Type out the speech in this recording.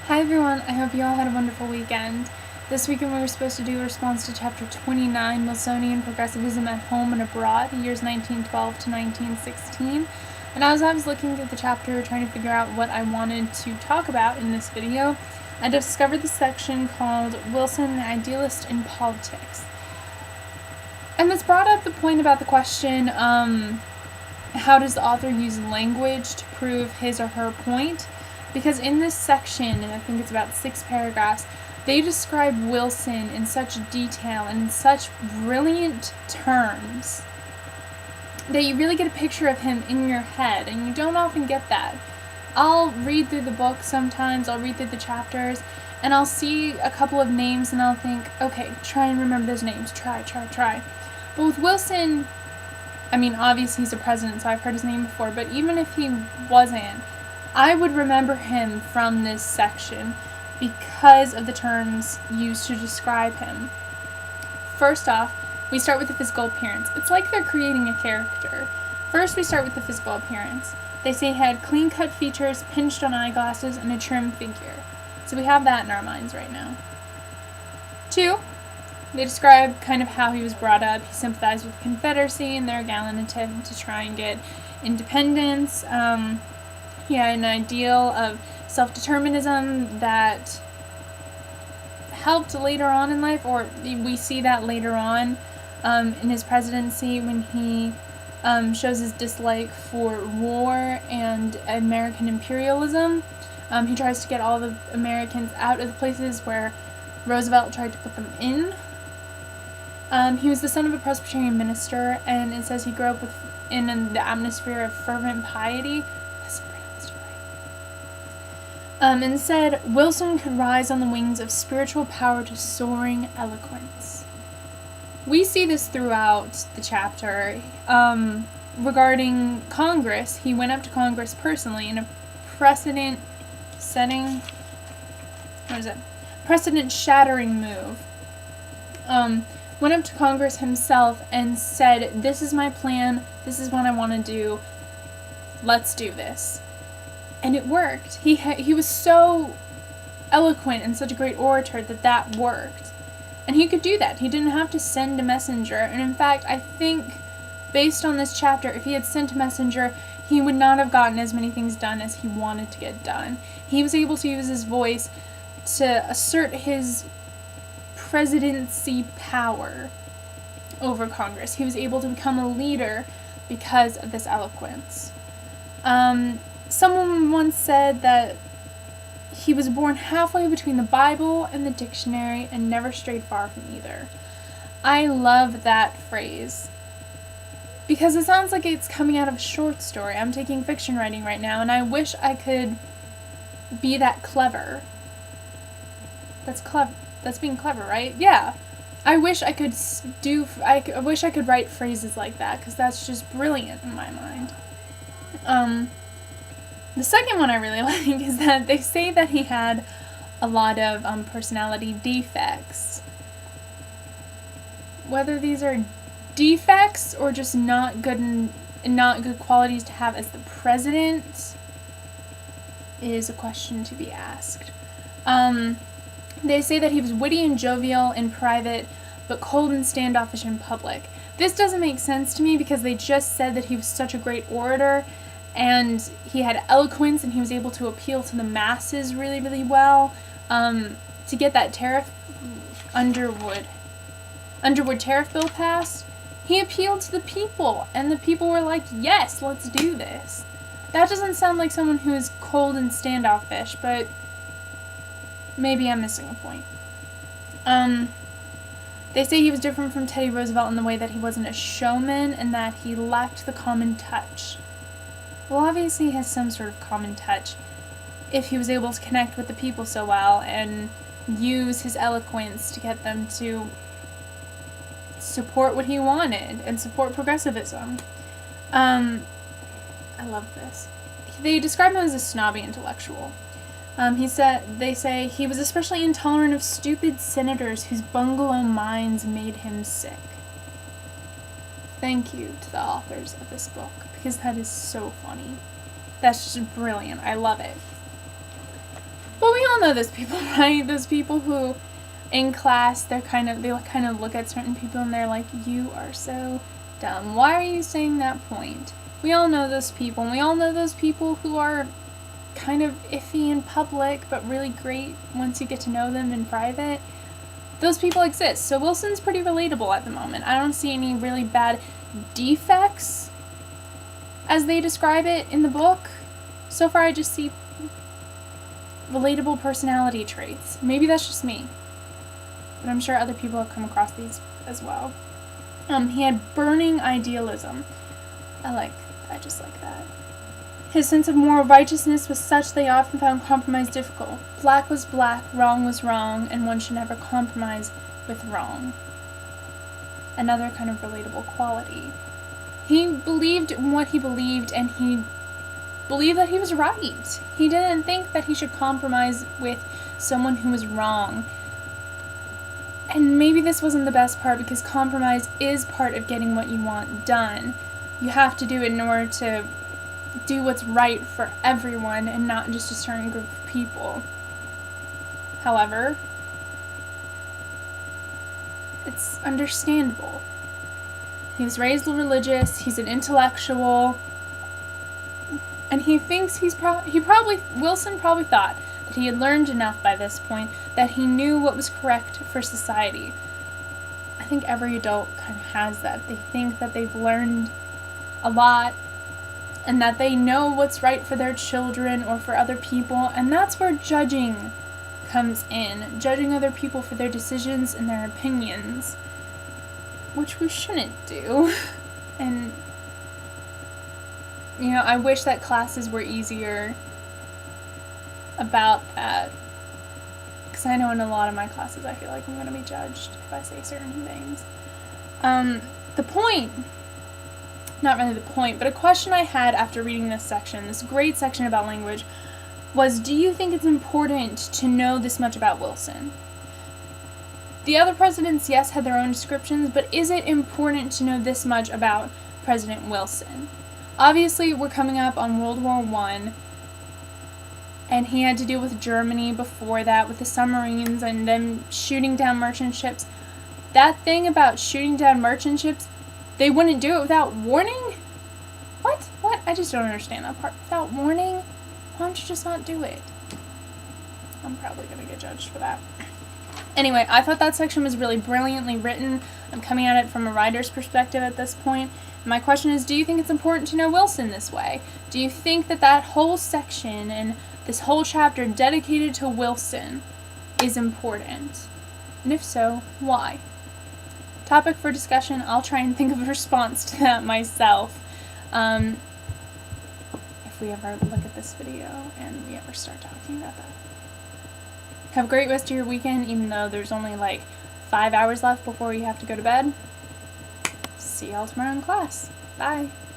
Hi everyone, I hope you all had a wonderful weekend. This weekend we were supposed to do a response to Chapter 29, Wilsonian Progressivism at Home and Abroad, years 1912 to 1916. And as I was looking through the chapter, trying to figure out what I wanted to talk about in this video, I discovered the section called Wilson, the Idealist in Politics. And this brought up the point about the question, how does the author use language to prove his or her point? Because in this section, and I think it's about 6 paragraphs, they describe Wilson in such detail and in such brilliant terms that you really get a picture of him in your head, and you don't often get that. I'll read through the book sometimes, I'll read through the chapters, and I'll see a couple of names and I'll think, okay, try and remember those names, try. But with Wilson, I mean, obviously he's a president, so I've heard his name before, but even if he wasn't, I would remember him from this section because of the terms used to describe him. First off, we start with the physical appearance. It's like they're creating a character. First, we start with the physical appearance. They say he had clean-cut features, pinched on eyeglasses, and a trim figure. So we have that in our minds right now. 2, they describe kind of how he was brought up. He sympathized with the Confederacy and their gallant attempt to try and get independence. He had an ideal of self-determinism that helped later on in life, or we see that later on in his presidency when he shows his dislike for war and American imperialism. He tries to get all the Americans out of the places where Roosevelt tried to put them in. He was the son of a Presbyterian minister, and it says he grew up in the atmosphere of fervent piety. And said, Wilson could rise on the wings of spiritual power to soaring eloquence. We see this throughout the chapter. Regarding Congress, he went up to Congress personally in a precedent-shattering move. Went up to Congress himself and said, this is my plan, this is what I want to do, let's do this. And it worked. He was so eloquent and such a great orator that worked. And he could do that. He didn't have to send a messenger. And in fact, I think, based on this chapter, if he had sent a messenger, he would not have gotten as many things done as he wanted to get done. He was able to use his voice to assert his presidency power over Congress. He was able to become a leader because of this eloquence. Someone once said that he was born halfway between the Bible and the dictionary and never strayed far from either. I love that phrase because it sounds like it's coming out of a short story. I'm taking fiction writing right now, and I wish I could be that clever. That's clever. That's being clever, right? Yeah. I wish I could I wish I could write phrases like that because that's just brilliant in my mind. The second one I really like is that they say that he had a lot of personality defects. Whether these are defects or just not good qualities to have as the president is a question to be asked. They say that he was witty and jovial in private, but cold and standoffish in public. This doesn't make sense to me because they just said that he was such a great orator, and he had eloquence, and he was able to appeal to the masses really, really well. To get that Underwood tariff bill passed, he appealed to the people, and the people were like, yes, let's do this. That doesn't sound like someone who is cold and standoffish, but maybe I'm missing a point. They say he was different from Teddy Roosevelt in the way that he wasn't a showman and that he lacked the common touch. Well, obviously he has some sort of common touch if he was able to connect with the people so well and use his eloquence to get them to support what he wanted and support progressivism. I love this. They describe him as a snobby intellectual. They say he was especially intolerant of stupid senators whose bungalow minds made him sick. Thank you to the authors of this book, because that is so funny. That's just brilliant. I love it. But we all know those people, right? Those people who, in class, they kind of look at certain people and they're like, you are so dumb. Why are you saying that point? We all know those people, and we all know those people who are kind of iffy in public, but really great once you get to know them in private. Those people exist. So Wilson's pretty relatable at the moment. I don't see any really bad defects, as they describe it in the book. So far, I just see relatable personality traits. Maybe that's just me, but I'm sure other people have come across these as well. He had burning idealism. I just like that. His sense of moral righteousness was such that he often found compromise difficult. Black was black, wrong was wrong, and one should never compromise with wrong. Another kind of relatable quality. He believed in what he believed, and he believed that he was right. He didn't think that he should compromise with someone who was wrong. And maybe this wasn't the best part, because compromise is part of getting what you want done. You have to do it in order to do what's right for everyone and not just a certain group of people. However, it's understandable. He was raised religious, he's an intellectual, and he thinks Wilson probably thought that he had learned enough by this point that he knew what was correct for society. I think every adult kind of has that. They think that they've learned a lot and that they know what's right for their children or for other people, and that's where judging comes in. Judging other people for their decisions and their opinions, which we shouldn't do. And, I wish that classes were easier about that, because I know in a lot of my classes I feel like I'm going to be judged if I say certain things. Not really the point, but a question I had after reading this section, this great section about language, was, do you think it's important to know this much about Wilson? The other presidents, yes, had their own descriptions, but is it important to know this much about President Wilson? Obviously, we're coming up on World War I, and he had to deal with Germany before that, with the submarines and them shooting down merchant ships. That thing about shooting down merchant ships, they wouldn't do it without warning? What? I just don't understand that part. Without warning? Why don't you just not do it? I'm probably going to get judged for that. Anyway, I thought that section was really brilliantly written. I'm coming at it from a writer's perspective at this point. My question is, do you think it's important to know Wilson this way? Do you think that whole section and this whole chapter dedicated to Wilson is important? And if so, why? Topic for discussion. I'll try and think of a response to that myself. If we ever look at this video and we ever start talking about that. Have a great rest of your weekend, even though there's only 5 hours left before you have to go to bed. See y'all tomorrow in class. Bye.